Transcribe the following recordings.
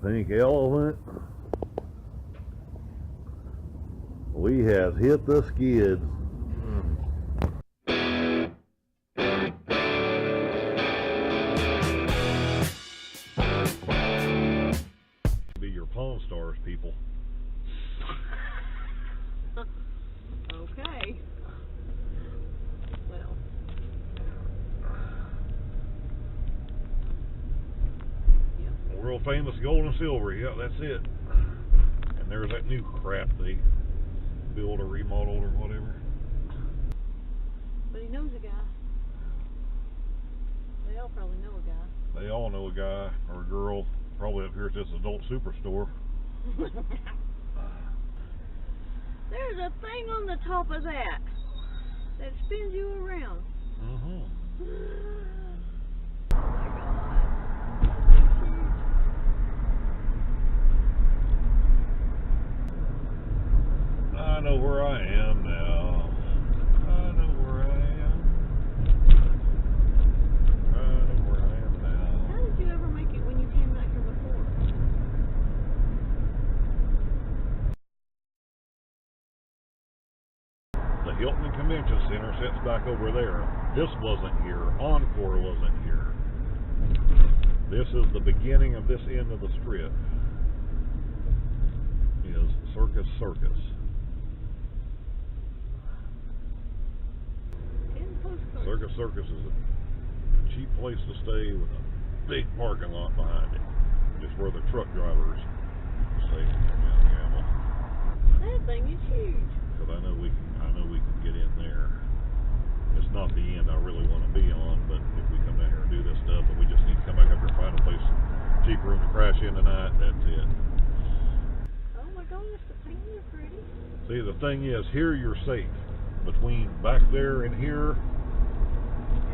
pink elephant. We have hit the skids. Be your Pawn Stars, people. Okay. Well. Yep. World famous gold and silver. Yeah, that's it. And there's that new crap they built or remodeled or whatever. But he knows a guy. They all probably know a guy. They all know a guy or a girl, probably up here at this adult superstore. There's a thing on the top of that spins you around. Mm-hmm. Oh my God. I know where I am now. I know where I am. I know where I am now. How did you ever make it when you came back here before? The Hilton Convention Center sits back over there. This wasn't here. Encore wasn't here. This is the beginning of this end of the strip. Is Circus Circus. Circus Circus is a cheap place to stay with a big parking lot behind it. Just where the truck drivers stay and gamble. That thing is huge. Because I know we can get in there. It's not the end I really want to be on, but if we come down here and do this stuff and we just need to come back up here and find a place, cheap room to crash in tonight, that's it. Oh my gosh, the paintings are pretty. See, the thing is, here you're safe. Between back there and here,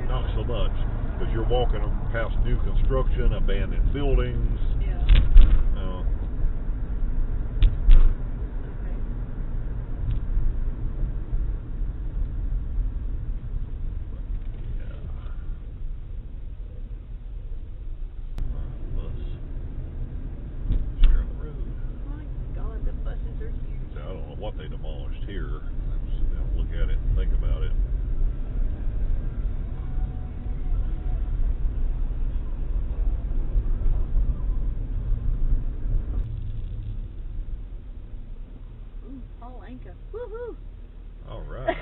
not so much, because you're walking past new construction, abandoned buildings. Yeah. What they demolished here. Let's look at it and think about it. Ooh, Paul Anka. Woohoo! All right.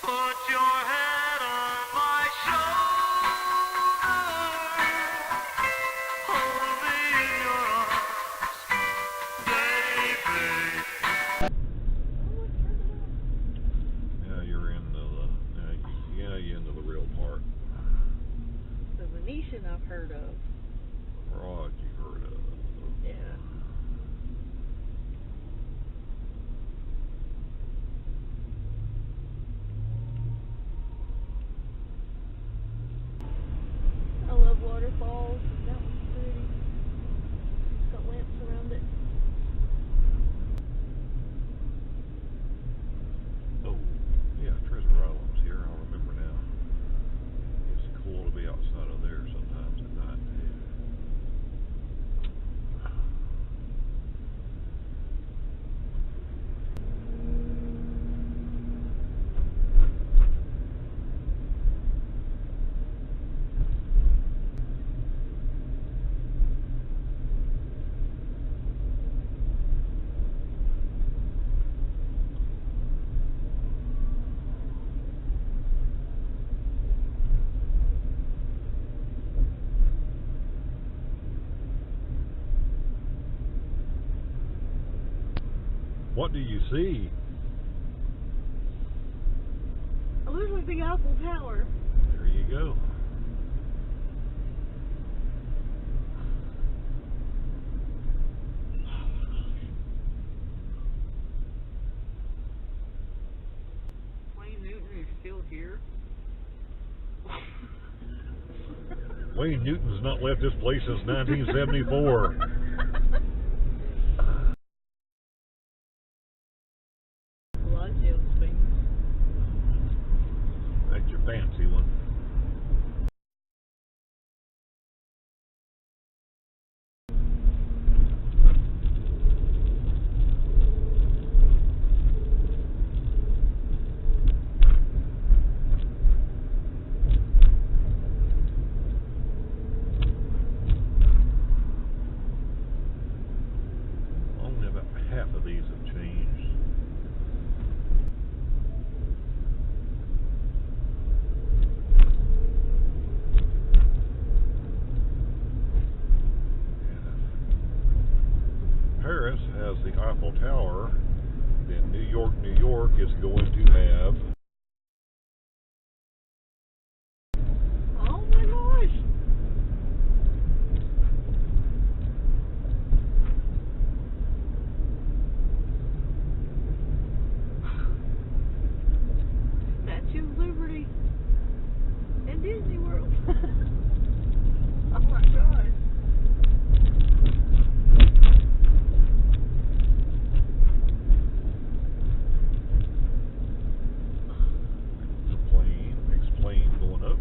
Put your head on my shoulder, hold me in your arms, baby. Yeah, you're into the you're into the real part. The Venetian I've heard of. Broad you've heard of. Yeah. I love waterfalls. That one's pretty. It's got lamps around it. Oh, yeah, Treasure Island's here. I remember now. It's cool to be outside of there sometimes at night. What do you see? It looks like the Eiffel Tower. There you go. Wayne Newton is still here. Wayne Newton's not left this place since 1974. That's your fancy one. going to have Oh my gosh. Statue of Liberty and Disney World. Oh my gosh. the plane, explain going up.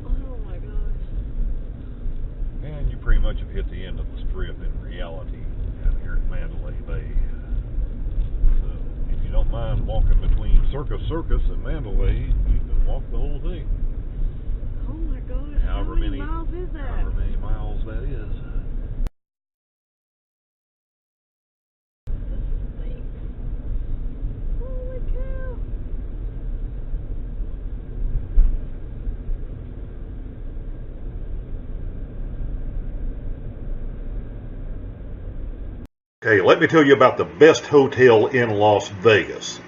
Oh my gosh. And you pretty much have hit the end of the strip in reality down here at Mandalay Bay. So if you don't mind walking between Circus and Mandalay, you can walk the whole thing. Oh my gosh. How many miles is that? However many miles that is. Holy cow. Okay, let me tell you about the best hotel in Las Vegas.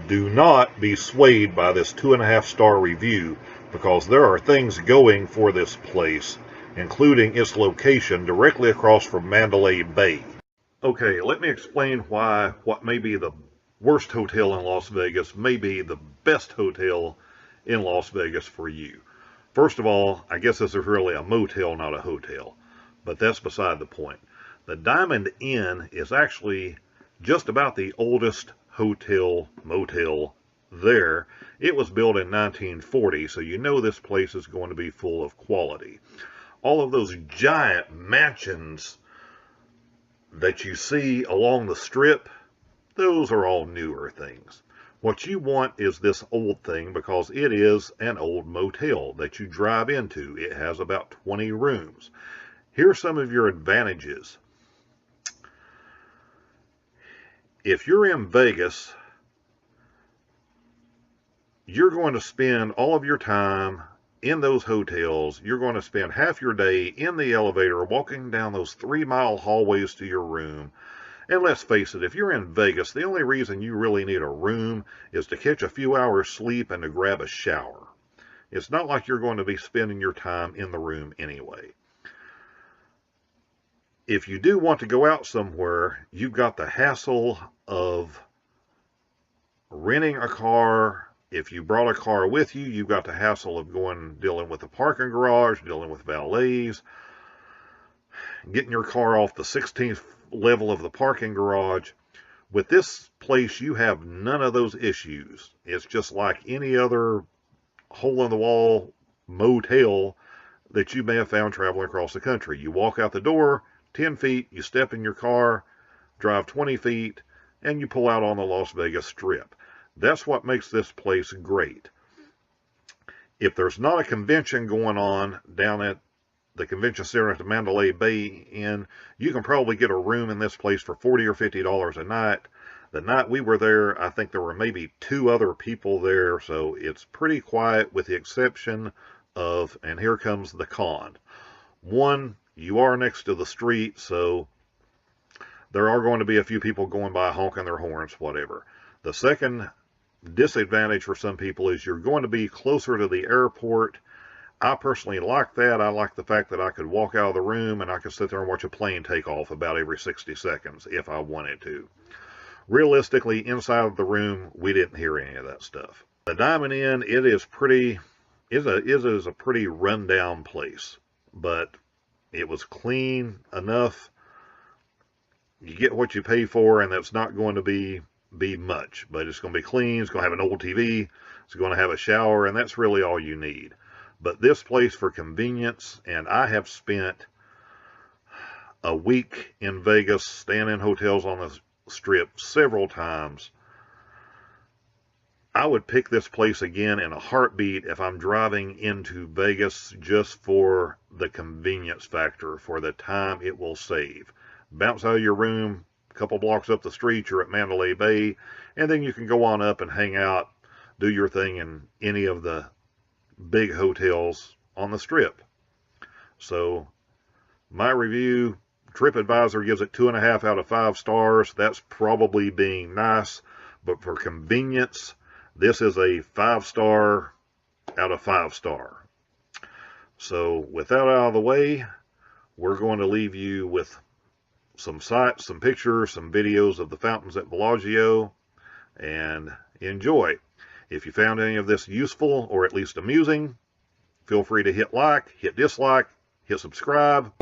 Do not be swayed by this 2.5-star review, because there are things going for this place, including its location directly across from Mandalay Bay. Okay, let me explain why what may be the worst hotel in Las Vegas may be the best hotel in Las Vegas for you. First of all, I guess this is really a motel, not a hotel, but that's beside the point. The Diamond Inn is actually just about the oldest hotel motel there. It was built in 1940, so you know this place is going to be full of quality. All of those giant mansions that you see along the strip, those are all newer things. What you want is this old thing, because it is an old motel that you drive into. It has about 20 rooms. Here's some of your advantages. If you're in Vegas, you're going to spend all of your time in those hotels. You're going to spend half your day in the elevator walking down those 3-mile hallways to your room. And let's face it, if you're in Vegas, the only reason you really need a room is to catch a few hours sleep and to grab a shower. It's not like you're going to be spending your time in the room anyway. If you do want to go out somewhere, you've got the hassle of renting a car. If you brought a car with you, you've got the hassle of dealing with the parking garage, dealing with valets, getting your car off the 16th level of the parking garage. With this place, you have none of those issues. It's just like any other hole-in-the-wall motel that you may have found traveling across the country. You walk out the door 10 feet, you step in your car, drive 20 feet, and you pull out on the Las Vegas Strip. That's what makes this place great. If there's not a convention going on down at the convention center at the Mandalay Bay Inn, you can probably get a room in this place for $40 or $50 a night. The night we were there, I think there were maybe 2 other people there, so it's pretty quiet, with the exception of, and here comes the con. One, you are next to the street, so there are going to be a few people going by honking their horns, whatever. The second disadvantage for some people is you're going to be closer to the airport. I personally like that. I like the fact that I could walk out of the room and I could sit there and watch a plane take off about every 60 seconds if I wanted to. Realistically, inside of the room, we didn't hear any of that stuff. The Diamond Inn, it is a pretty rundown place, but it was clean enough. You get what you pay for, and that's not going to be much, but it's going to be clean. It's going to have an old TV. It's going to have a shower, and that's really all you need. But this place, for convenience, and I have spent a week in Vegas staying in hotels on the Strip several times. I would pick this place again in a heartbeat if I'm driving into Vegas, just for the convenience factor, for the time it will save. Bounce out of your room, a couple blocks up the street, you're at Mandalay Bay, and then you can go on up and hang out do your thing in any of the big hotels on the Strip. So my review, TripAdvisor gives it 2.5 out of 5 stars. That's probably being nice, but for convenience, this is a 5-star out of 5 star. So with that out of the way, we're going to leave you with some sights, some pictures, some videos of the fountains at Bellagio, and enjoy. If you found any of this useful or at least amusing, feel free to hit like, hit dislike, hit subscribe.